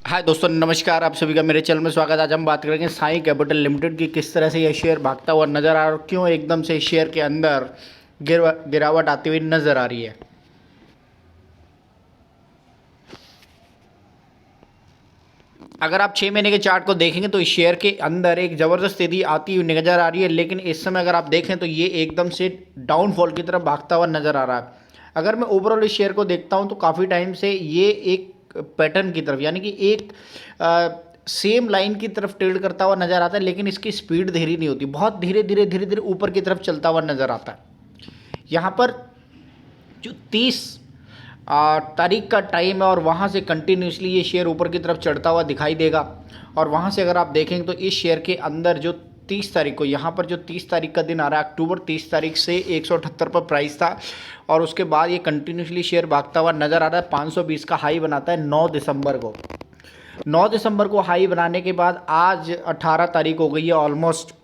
हाय दोस्तों, नमस्कार। आप सभी का मेरे चैनल में स्वागत है। आज हम बात करेंगे साई कैपिटल लिमिटेड की किस तरह से यह शेयर भागता हुआ नजर आ रहा है और क्यों एकदम से शेयर के अंदर गिरावट आती हुई नजर आ रही है। अगर आप 6 महीने के चार्ट को देखेंगे तो इस शेयर के अंदर एक ज़बरदस्त तेजी आती हुई नजर आ रही है, लेकिन इस समय अगर आप देखें तो ये एकदम से डाउनफॉल की तरफ भागता हुआ नजर आ रहा है। अगर मैं ओवरऑल इस शेयर को देखता हूं तो काफ़ी टाइम से ये एक पैटर्न की तरफ, यानी कि एक सेम लाइन की तरफ ट्रेड करता हुआ नजर आता है, लेकिन इसकी स्पीड धीरे नहीं होती, बहुत धीरे धीरे धीरे धीरे ऊपर की तरफ चलता हुआ नजर आता है। यहाँ पर जो 30 तारीख का टाइम है और वहाँ से कंटिन्यूसली ये शेयर ऊपर की तरफ चढ़ता हुआ दिखाई देगा। और वहाँ से अगर आप देखेंगे तो इस शेयर के अंदर जो 30 तारीख को, यहाँ पर जो 30 तारीख का दिन आ रहा है अक्टूबर, 30 तारीख से 178 पर प्राइस था और उसके बाद ये कंटिन्यूसली शेयर भागता हुआ नज़र आ रहा है। 520 का हाई बनाता है 9 दिसंबर को। 9 दिसंबर को हाई बनाने के बाद आज 18 तारीख हो गई है, ऑलमोस्ट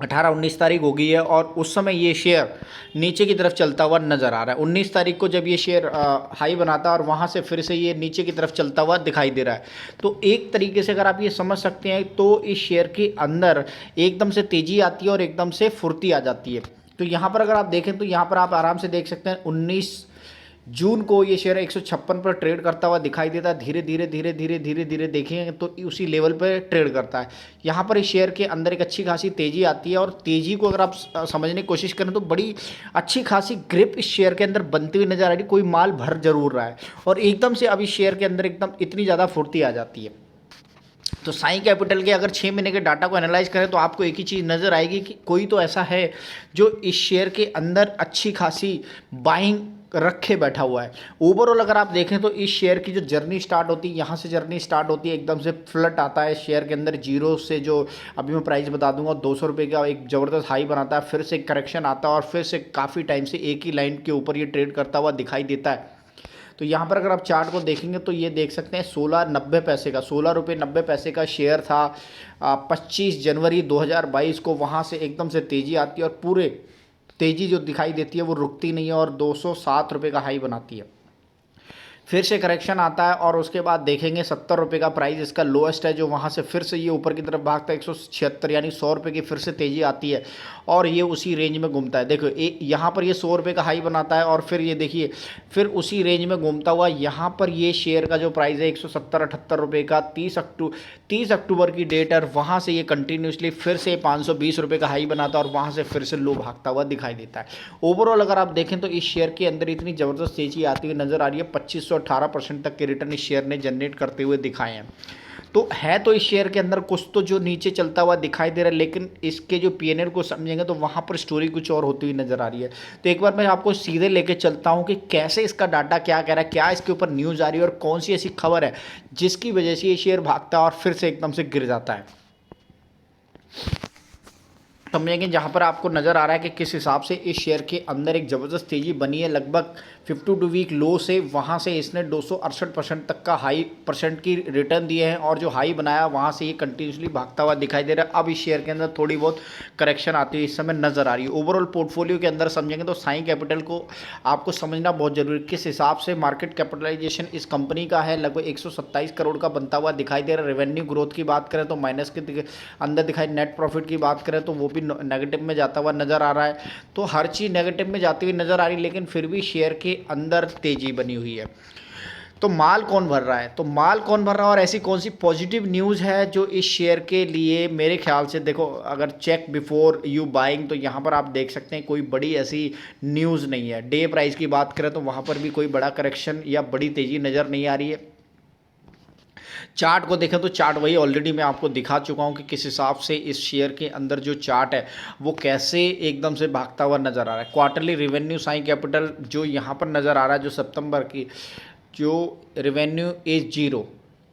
18-19 तारीख हो गई है और उस समय ये शेयर नीचे की तरफ चलता हुआ नज़र आ रहा है। 19 तारीख को जब ये शेयर हाई बनाता है और वहाँ से फिर से ये नीचे की तरफ चलता हुआ दिखाई दे रहा है। तो एक तरीके से अगर आप ये समझ सकते हैं तो इस शेयर के अंदर एकदम से तेज़ी आती है और एकदम से फुर्ती आ जाती है। तो यहाँ पर अगर आप देखें तो यहाँ पर आप आराम से देख सकते हैं 19 जून को ये शेयर 156 पर ट्रेड करता हुआ दिखाई देता है। धीरे धीरे धीरे धीरे धीरे धीरे देखेंगे तो उसी लेवल पर ट्रेड करता है। यहाँ पर इस शेयर के अंदर एक अच्छी खासी तेज़ी आती है और तेज़ी को अगर आप समझने की कोशिश करें तो बड़ी अच्छी खासी ग्रिप इस शेयर के अंदर बनती हुई नजर आ रही है। कोई माल भर जरूर रहा है और एकदम से अब इस शेयर के अंदर एकदम इतनी ज़्यादा फुर्ती आ जाती है। तो साई कैपिटल के अगर 6 महीने के डाटा को एनालाइज करें तो आपको एक ही चीज़ नज़र आएगी कि कोई तो ऐसा है जो इस शेयर के अंदर अच्छी खासी बाइंग रखे बैठा हुआ है। ओवरऑल अगर आप देखें तो इस शेयर की जो जर्नी स्टार्ट होती है, यहाँ से जर्नी स्टार्ट होती है, एकदम से फ्लट आता है शेयर के अंदर जीरो से, जो अभी मैं प्राइस बता दूंगा 200 रुपये का एक ज़बरदस्त हाई बनाता है, फिर से करेक्शन आता है और फिर से काफ़ी टाइम से एक ही लाइन के ऊपर ये ट्रेड करता हुआ दिखाई देता है। तो यहाँ पर अगर आप चार्ट को देखेंगे तो ये देख सकते हैं 16.90 का, 16 रुपये 90 पैसे का शेयर था 25 जनवरी 2022 को। वहाँ से एकदम से तेज़ी आती है और पूरे तेज़ी जो दिखाई देती है वो रुकती नहीं है और 207 रुपये का हाई बनाती है। फिर से करेक्शन आता है और उसके बाद देखेंगे 70 रुपये का प्राइस इसका लोएस्ट है, जो वहाँ से फिर से ये ऊपर की तरफ भागता है 176, यानी 100 रुपये की फिर से तेज़ी आती है और ये उसी रेंज में घूमता है। देखो यहाँ पर ये 100 रुपये का हाई बनाता है और फिर ये देखिए फिर उसी रेंज में घूमता हुआ यहाँ पर ये शेयर का जो प्राइस है 170-78 रुपये का 30 अक्टूबर की डेट है और वहाँ से ये कंटिन्यूसली फिर से 520 रुपये का हाई बनाता है और वहाँ से फिर से लो भागता हुआ दिखाई देता है। ओवरऑल अगर आप देखें तो इस शेयर के अंदर इतनी ज़बरदस्त तेज़ी आती हुई नज़र आ रही है। 2518% तक के रिटर्न इस शेयर ने जनरेट करते हुए दिखाए हैं। तो है तो इस शेयर के अंदर कुछ तो जो नीचे चलता हुआ दिखाई दे रहा है, लेकिन इसके जो पीएनएल को समझेंगे तो वहाँ पर स्टोरी कुछ और होती हुई नज़र आ रही है। तो एक बार मैं आपको सीधे लेके चलता हूँ कि कैसे इसका डाटा क्या कह रहा है, क्या इसके ऊपर न्यूज़ आ रही है और कौन सी ऐसी खबर है जिसकी वजह से ये शेयर भागता है और फिर से एकदम से गिर जाता है। समझेंगे जहाँ पर आपको नज़र आ रहा है कि किस हिसाब से इस शेयर के अंदर एक ज़बरदस्त तेज़ी बनी है। लगभग 52 वीक लो से वहाँ से इसने 268% तक का हाई परसेंट की रिटर्न दिए हैं और जो हाई बनाया वहाँ से ये कंटिन्यूसली भागता हुआ दिखाई दे रहा है। अब इस शेयर के अंदर थोड़ी बहुत करेक्शन आती हुई इस समय नज़र आ रही है। ओवरऑल पोर्टफोलियो के अंदर समझेंगे तो साई कैपिटल को आपको समझना बहुत जरूरी है। किस हिसाब से मार्केट कैपिटलाइजेशन इस कंपनी का है, लगभग 127 करोड़ का बनता हुआ दिखाई दे रहा है। रेवेन्यू ग्रोथ की बात करें तो माइनस के अंदर दिखाई, नेट प्रॉफिट की बात करें तो वो भी नेगेटिव में जाता हुआ नज़र आ रहा है। तो हर चीज़ नेगेटिव में जाती हुई नज़र आ रही है, लेकिन फिर भी शेयर के अंदर तेज़ी बनी हुई है। तो माल कौन भर रहा है, तो माल कौन भर रहा है और ऐसी कौन सी पॉजिटिव न्यूज़ है जो इस शेयर के लिए मेरे ख्याल से, देखो अगर चेक बिफोर यू बाइंग तो यहाँ पर आप देख सकते हैं कोई बड़ी ऐसी न्यूज़ नहीं है। डे प्राइस की बात करें तो वहाँ पर भी कोई बड़ा करेक्शन या बड़ी तेज़ी नज़र नहीं आ रही है। चार्ट को देखें तो चार्ट वही ऑलरेडी मैं आपको दिखा चुका हूं कि किस हिसाब से इस शेयर के अंदर जो चार्ट है वो कैसे एकदम से भागता हुआ नज़र आ रहा है। क्वार्टरली रेवेन्यू साई कैपिटल जो यहाँ पर नज़र आ रहा है, जो सितंबर की जो revenue is 0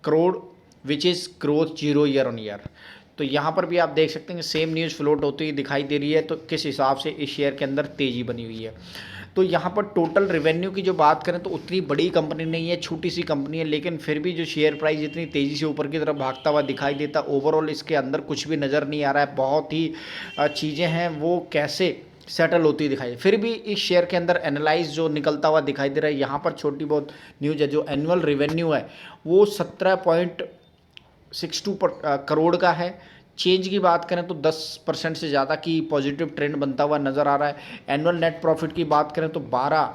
crore which is growth 0 year on year. तो यहाँ पर भी आप देख सकते हैं कि सेम न्यूज़ फ्लोट होती हुई दिखाई दे रही है। तो किस हिसाब से इस शेयर के अंदर तेज़ी बनी हुई है। तो यहाँ पर टोटल रेवेन्यू की जो बात करें तो उतनी बड़ी कंपनी नहीं है, छोटी सी कंपनी है, लेकिन फिर भी जो शेयर प्राइस इतनी तेज़ी से ऊपर की तरफ भागता हुआ दिखाई देता। ओवरऑल इसके अंदर कुछ भी नज़र नहीं आ रहा है। बहुत ही चीज़ें हैं वो कैसे सेटल होती दिखाई, फिर भी इस शेयर के अंदर एनालाइज जो निकलता हुआ दिखाई दे रहा है। यहाँ पर छोटी बहुत न्यूज़ है, जो एनुअल रेवेन्यू है वो 17.62 करोड़ का है। चेंज की बात करें तो 10% से ज़्यादा की पॉजिटिव ट्रेंड बनता हुआ नज़र आ रहा है। एनुअल नेट प्रॉफिट की बात करें तो 12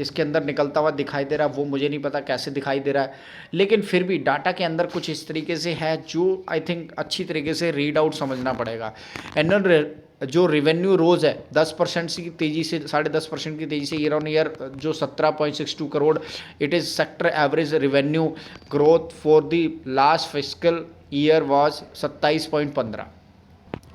इसके अंदर निकलता हुआ दिखाई दे रहा है, वो मुझे नहीं पता कैसे दिखाई दे रहा है, लेकिन फिर भी डाटा के अंदर कुछ इस तरीके से है जो आई थिंक अच्छी तरीके से रीड आउट समझना पड़ेगा। एनुअल जो रेवेन्यू रोज़ है 10% की तेज़ी से 10.5% की तेज़ी से ईयर ऑन ईयर जो 17.62 crore, it is sector average revenue growth for the last fiscal year was 27.15।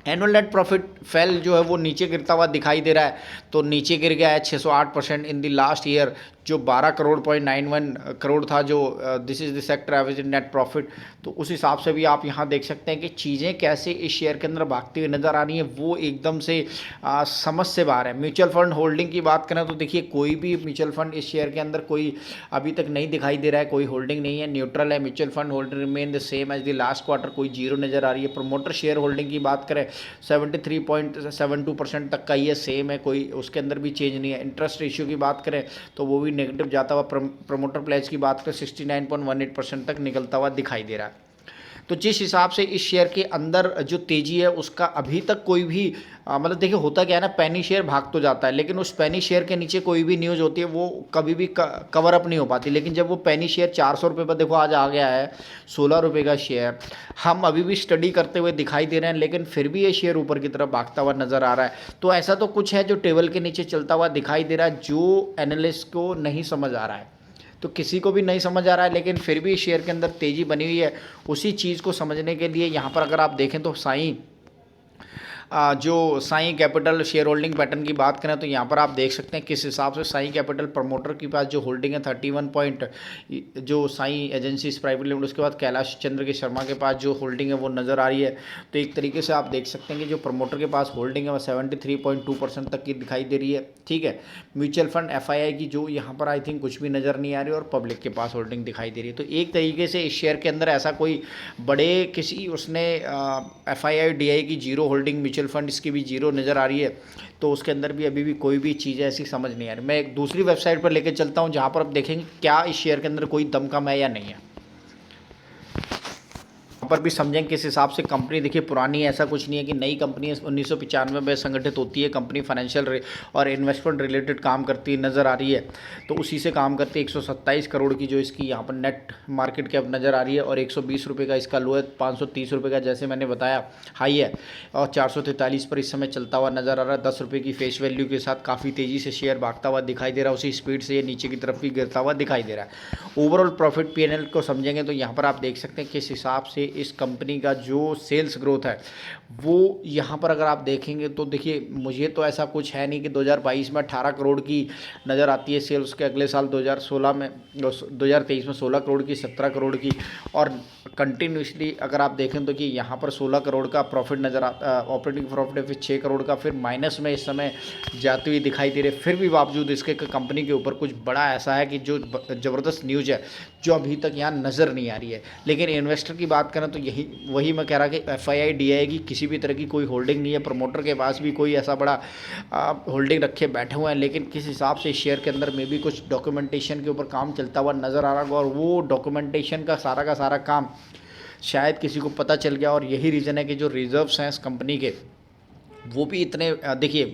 Annual net profit fail जो है वो नीचे गिरता हुआ दिखाई दे रहा है, तो नीचे गिर गया है 608% इन द लास्ट ईयर, जो 12.91 करोड़ था, जो this is the sector average net profit. तो उस हिसाब से भी आप यहाँ देख सकते हैं कि चीज़ें कैसे इस शेयर के अंदर भागती हुई नज़र आ रही हैं, वो एकदम से समझ से बाहर है। म्यूचुअल फंड होल्डिंग की बात करें तो देखिए कोई भी म्यूचुअल फंड इस शेयर के अंदर कोई अभी तक नहीं दिखाई दे रहा है, कोई होल्डिंग नहीं है, न्यूट्रल है। Mutual fund holding remain the same as the last quarter, कोई जीरो नज़र आ रही है। प्रमोटर शेयर होल्डिंग की बात करें 73.72% तक का ये सेम है, कोई उसके अंदर भी चेंज नहीं है। इंटरेस्ट रेशियो की बात करें तो वो भी नेगेटिव जाता हुआ, प्रमोटर प्लेज की बात करें 69.18% तक निकलता हुआ दिखाई दे रहा है। तो जिस हिसाब से इस शेयर के अंदर जो तेज़ी है उसका अभी तक कोई भी मतलब देखिए होता क्या है ना, पैनी शेयर भाग तो जाता है, लेकिन उस पैनी शेयर के नीचे कोई भी न्यूज़ होती है वो कभी भी कवर अप नहीं हो पाती। लेकिन जब वो पैनी शेयर 400 रुपये पर देखो आज आ गया है 16 रुपये का शेयर, हम अभी भी स्टडी करते हुए दिखाई दे रहे हैं, लेकिन फिर भी ये शेयर ऊपर की तरफ भागता हुआ नज़र आ रहा है। तो ऐसा तो कुछ है जो टेबल के नीचे चलता हुआ दिखाई दे रहा है, जो एनालिस्ट को नहीं समझ आ रहा है, तो किसी को भी नहीं समझ आ रहा है, लेकिन फिर भी शेयर के अंदर तेज़ी बनी हुई है। उसी चीज़ को समझने के लिए यहाँ पर अगर आप देखें तो जो Sai capital share holding pattern की बात करें तो यहाँ पर आप देख सकते हैं किस हिसाब से साईं कैपिटल प्रमोटर के पास जो होल्डिंग है 31 जो साईं एजेंसीज प्राइवेट लिमिटेड, उसके बाद कैलाश चंद्र के शर्मा के पास जो होल्डिंग है वो नज़र आ रही है। तो एक तरीके से आप देख सकते हैं कि जो प्रमोटर के पास होल्डिंग है वो 73.2% तक की दिखाई दे रही है। ठीक है, म्यूचुअल फंड FII की जो यहाँ पर आई थिंक कुछ भी नज़र नहीं आ रही और पब्लिक के पास होल्डिंग दिखाई दे रही है। तो एक तरीके से इस शेयर के अंदर ऐसा कोई बड़े किसी उसने FII DI की जीरो होल्डिंग, म्यूचुअल फंड इसकी भी जीरो नज़र आ रही है, तो उसके अंदर भी अभी भी कोई भी चीज़ ऐसी समझ नहीं आ रही। मैं एक दूसरी वेबसाइट पर लेकर चलता हूं जहां पर आप देखेंगे क्या इस शेयर के अंदर कोई दमखम है या नहीं है, पर भी समझें किस हिसाब से कंपनी देखिए पुरानी, ऐसा कुछ नहीं है कि नई कंपनी 1995 में संगठित होती है। कंपनी फाइनेंशियल और इन्वेस्टमेंट रिलेटेड काम करती नज़र आ रही है, तो उसी से काम करती है। 127 करोड़ की जो इसकी यहाँ पर नेट मार्केट कैप नज़र आ रही है और 120 रुपये का इसका लो है, 530 रुपये का जैसे मैंने बताया हाई है, और 443 पर इस समय चलता हुआ नज़र आ रहा है। 10 रुपये की फेस वैल्यू के साथ काफ़ी तेज़ी से शेयर भागता हुआ दिखाई दे रहा है, उसी स्पीड से ये नीचे की तरफ भी गिरता हुआ दिखाई दे रहा है। ओवरऑल प्रॉफिट PNL को समझेंगे तो यहाँ पर आप देख सकते हैं किस हिसाब से इस कंपनी का जो सेल्स ग्रोथ है वो यहाँ पर अगर आप देखेंगे तो देखिए मुझे तो ऐसा कुछ है नहीं कि 2022 में 18 करोड़ की नज़र आती है सेल्स के, अगले साल 2023 में 16 करोड़ की, 17 करोड़ की, और कंटिन्यूसली अगर आप देखें तो कि यहाँ पर 16 करोड़ का प्रॉफिट नज़र आता, ऑपरेटिंग प्रॉफिट फिर 6 करोड़ का, फिर माइनस में इस समय जाती हुई दिखाई दे रही है। फिर भी बावजूद इसके कंपनी के ऊपर कुछ बड़ा ऐसा है कि जो ज़बरदस्त न्यूज़ है जो अभी तक यहाँ नज़र नहीं आ रही है। लेकिन इन्वेस्टर की बात करें तो यही वही मैं कह रहा कि FII DI की किसी भी तरह की कोई होल्डिंग नहीं है, प्रमोटर के पास भी कोई ऐसा बड़ा होल्डिंग रखे बैठे हुए हैं, लेकिन किस हिसाब से शेयर के अंदर में भी कुछ डॉक्यूमेंटेशन के ऊपर काम चलता हुआ नज़र आ रहा होगा, और वो डॉक्यूमेंटेशन का सारा काम शायद किसी को पता चल गया, और यही रीज़न है कि जो रिजर्व्स हैं इस कंपनी के वो भी इतने देखिए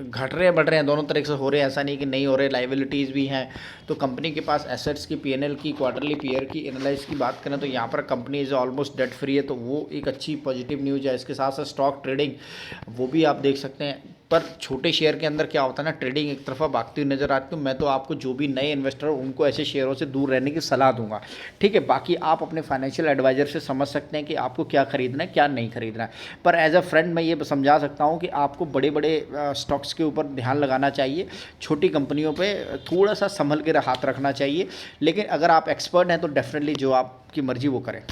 घट रहे हैं बढ़ रहे हैं, दोनों तरह से हो रहे हैं, ऐसा नहीं कि नहीं हो रहे। लाइबिलिटीज़ भी हैं, तो कंपनी के पास एसेट्स की PNL की क्वार्टरली पीयर की एनालाइज की बात करें तो यहाँ पर company is almost debt free है, तो वो एक अच्छी पॉजिटिव न्यूज़ है। इसके साथ साथ स्टॉक ट्रेडिंग वो भी आप देख सकते हैं, पर छोटे शेयर के अंदर क्या होता है ना, ट्रेडिंग एक तरफा भागती हुई नज़र आती है। मैं तो आपको जो भी नए इन्वेस्टर हो उनको ऐसे शेयरों से दूर रहने की सलाह दूंगा, ठीक है। बाकी आप अपने फाइनेंशियल एडवाइज़र से समझ सकते हैं कि आपको क्या खरीदना है क्या नहीं खरीदना है, पर एज अ फ्रेंड मैं ये समझा सकता हूँ कि आपको बड़े बड़े स्टॉक्स के ऊपर ध्यान लगाना चाहिए, छोटी कंपनियों पर थोड़ा सा संभल के हाथ रखना चाहिए। लेकिन अगर आप एक्सपर्ट हैं तो डेफिनेटली जो आपकी मर्ज़ी वो करें।